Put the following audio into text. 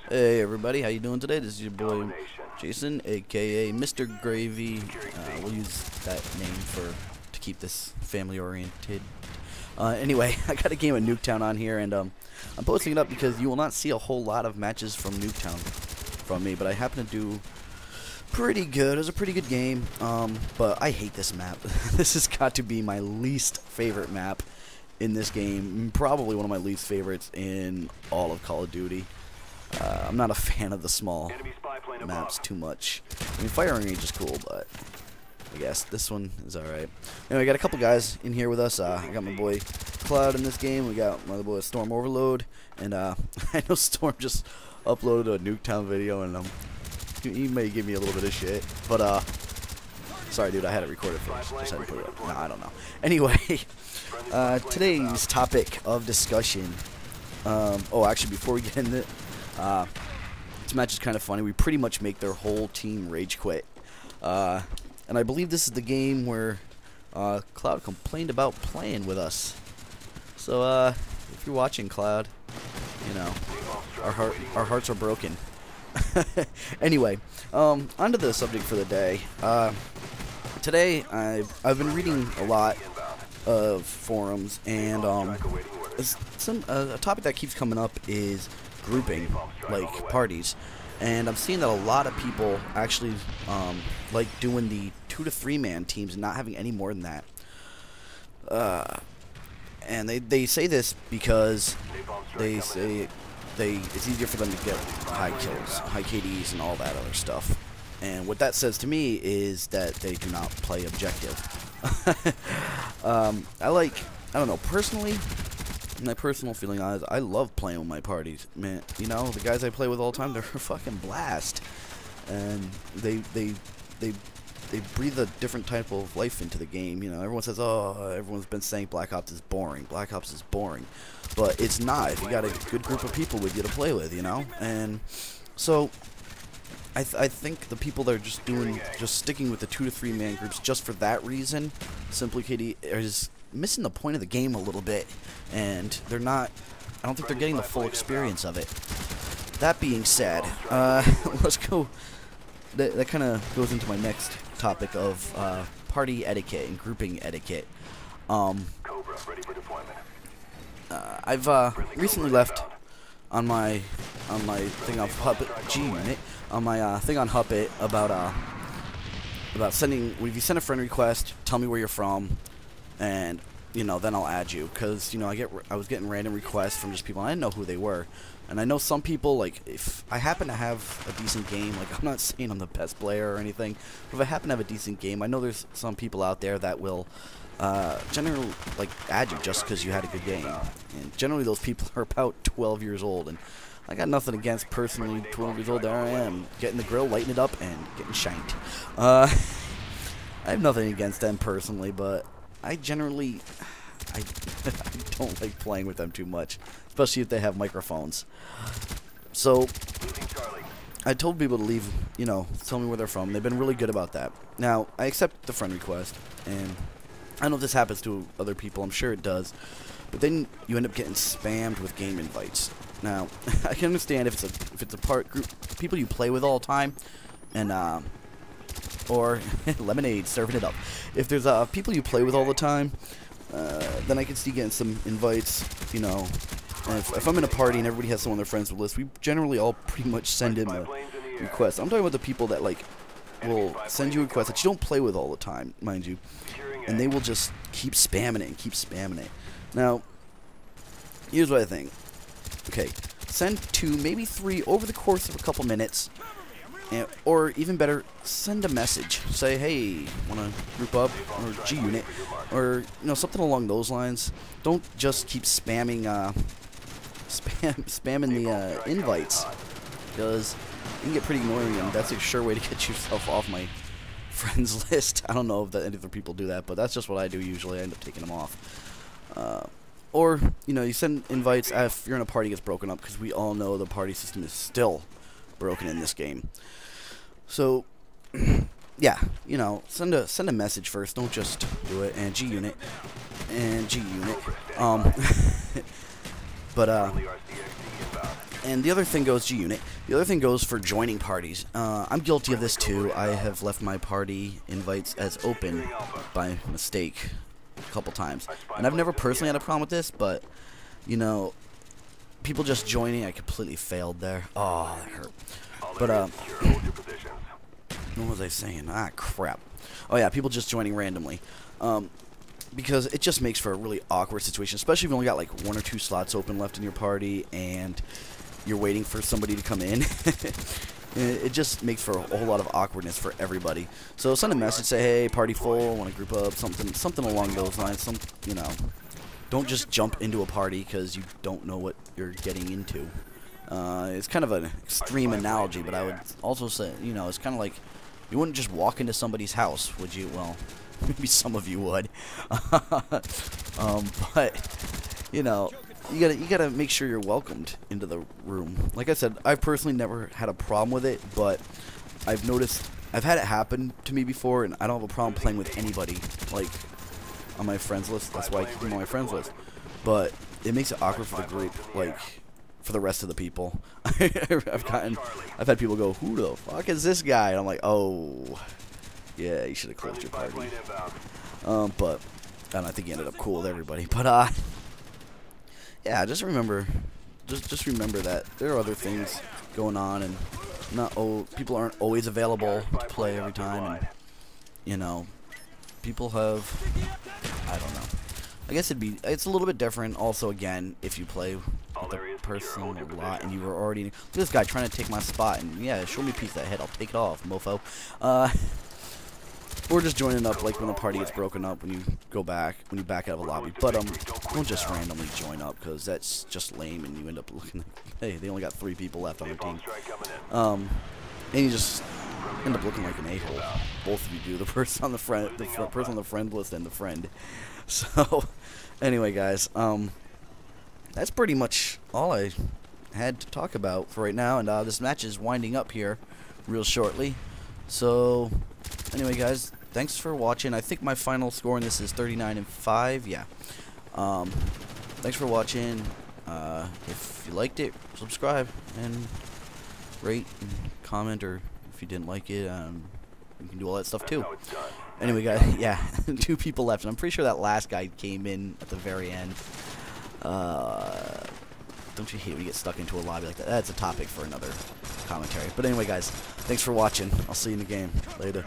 Hey everybody, how you doing today? This is your boy Jason, aka Mr. Gravy. We'll use that name to keep this family oriented. Anyway, I got a game of Nuketown on here, and I'm posting it up because you will not see a whole lot of matches from Nuketown from me, but I happen to do pretty good. It was a pretty good game, but I hate this map. This has got to be my least favorite map in this game, probably one of my least favorites in all of Call of Duty. I'm not a fan of the small maps too much. I mean, firing range is cool, but I guess this one is alright. Anyway, I got a couple guys in here with us. I got my boy Cloud in this game. We got my other boy Storm Overload, and I know Storm just uploaded a Nuketown video, and he may give me a little bit of shit, but sorry, dude, I had it recorded first. Just had to put it up. No, I don't know. Anyway, today's topic of discussion. Oh, actually, before we get into it, this match is kind of funny. We pretty much make their whole team rage quit. And I believe this is the game where Cloud complained about playing with us. So, if you're watching, Cloud, you know, our hearts are broken. Anyway, onto the subject for the day. Today, I've been reading a lot of forums, and a topic that keeps coming up is grouping, like parties, and I'm seeing that a lot of people actually like doing the 2 to 3 man teams and not having any more than that. And they say this because they say it's easier for them to get high kills, high KDs, and all that other stuff. And what that says to me is that they do not play objective. I don't know, personally, my personal feeling is I love playing with my parties. Man, you know, the guys I play with all the time, they're a fucking blast. And they breathe a different type of life into the game. You know, everyone says, oh, everyone's been saying Black Ops is boring. Black Ops is boring. But it's not if you got a good group of people with you to play with, you know? And so I think the people that are just sticking with the 2 to 3 man groups just for that reason, simply KD, is missing the point of the game a little bit, and I don't think they're getting the full experience of it. That being said, let's go. That kind of goes into my next topic of party etiquette and grouping etiquette. I've recently left on my thing on Huppet on my thing on Huppet about sending. If you send a friend request, tell me where you're from, and you know, then I'll add you, because you know I was getting random requests from just people, and I didn't know who they were. And I know some people, like, if I happen to have a decent game, like, I'm not saying I'm the best player or anything, but if I happen to have a decent game, I know there's some people out there that will generally, like, add you just because you had a good game. And generally those people are about 12 years old, and I got nothing against, personally, 12 years old, there I am, getting the grill, lighting it up, and getting shanked. I have nothing against them personally, but I generally, I don't like playing with them too much, especially if they have microphones. So I told people to leave, you know, tell me where they're from. They've been really good about that. Now, I accept the friend request, and I don't know if this happens to other people. I'm sure it does. But then you end up getting spammed with game invites. Now, I can understand if it's a group people you play with all the time, and or lemonade, serving it up. If there's people you play with all the time, then I can see getting some invites, you know. And if I'm in a party and everybody has someone on their friends list, we generally all pretty much send in a request. I'm talking about the people that, like, will send you requests that you don't play with all the time, mind you, and they will just keep spamming it and keep spamming it. Now, here's what I think. Okay, send 2, maybe 3 over the course of a couple minutes. Or even better, send a message. Say, hey, wanna group up, or G-Unit, or you know, something along those lines. Don't just keep spamming spamming the invites, because it can get pretty annoying, and that's a sure way to get yourself off my friends list. I don't know if any other people do that, but that's just what I do usually. I end up taking them off. Or you know, you send invites if you're in a party gets broken up, because we all know the party system is still broken in this game. So, yeah, you know, send a message first. Don't just do it. And G-Unit. But And the other thing goes to unit. The other thing goes for joining parties. I'm guilty of this too. I have left my party invites as open by mistake a couple times, and I've never personally had a problem with this, but you know, people just joining, I completely failed there. Oh, that hurt. But what was I saying? Ah, crap. Oh yeah, people just joining randomly. Because it just makes for a really awkward situation, especially if you only got like 1 or 2 slots open left in your party and you're waiting for somebody to come in. It just makes for a whole lot of awkwardness for everybody. So send a message, say, hey, party full, want to group up, something along those lines. You know, don't just jump into a party because you don't know what you're getting into. It's kind of an extreme analogy, but I would also say, you know, it's kind of like you wouldn't just walk into somebody's house, would you? Well, maybe some of you would. But you know, you gotta make sure you're welcomed into the room. Like I said, I've personally never had a problem with it, but I've noticed I've had it happen to me before, and I don't have a problem playing with anybody like on my friends list. That's why I keep them on my friends list. But it makes it awkward for the group, like for the rest of the people. I've had people go, "Who the fuck is this guy?" And I'm like, "Oh, yeah, you should have closed your party." But I think he ended up cool with everybody. But yeah, just remember that there are other things going on, and people aren't always available to play every time, and you know, people have, I don't know. I guess it's a little bit different. Also, again, if you play with a person a lot and you were already, look at this guy trying to take my spot, and yeah, show me a piece of that head, I'll take it off, mofo. Or just joining up like when the party gets broken up when you back out of a lobby. But don't just randomly join up, because that's just lame, and you end up looking like, hey, they only got 3 people left on their team. And you just end up looking like an a-hole. Both of you do, the person on the person on the friend list and the friend. So anyway, guys, that's pretty much all I had to talk about for right now, and this match is winding up here real shortly. So anyway, guys, thanks for watching. I think my final score in this is 39-5. Yeah. Thanks for watching. If you liked it, subscribe and rate and comment, or if you didn't like it, you can do all that stuff too. Anyway, guys, yeah, 2 people left, and I'm pretty sure that last guy came in at the very end. Don't you hate when you get stuck into a lobby like that? That's a topic for another commentary. But anyway, guys, thanks for watching. I'll see you in the game. Later.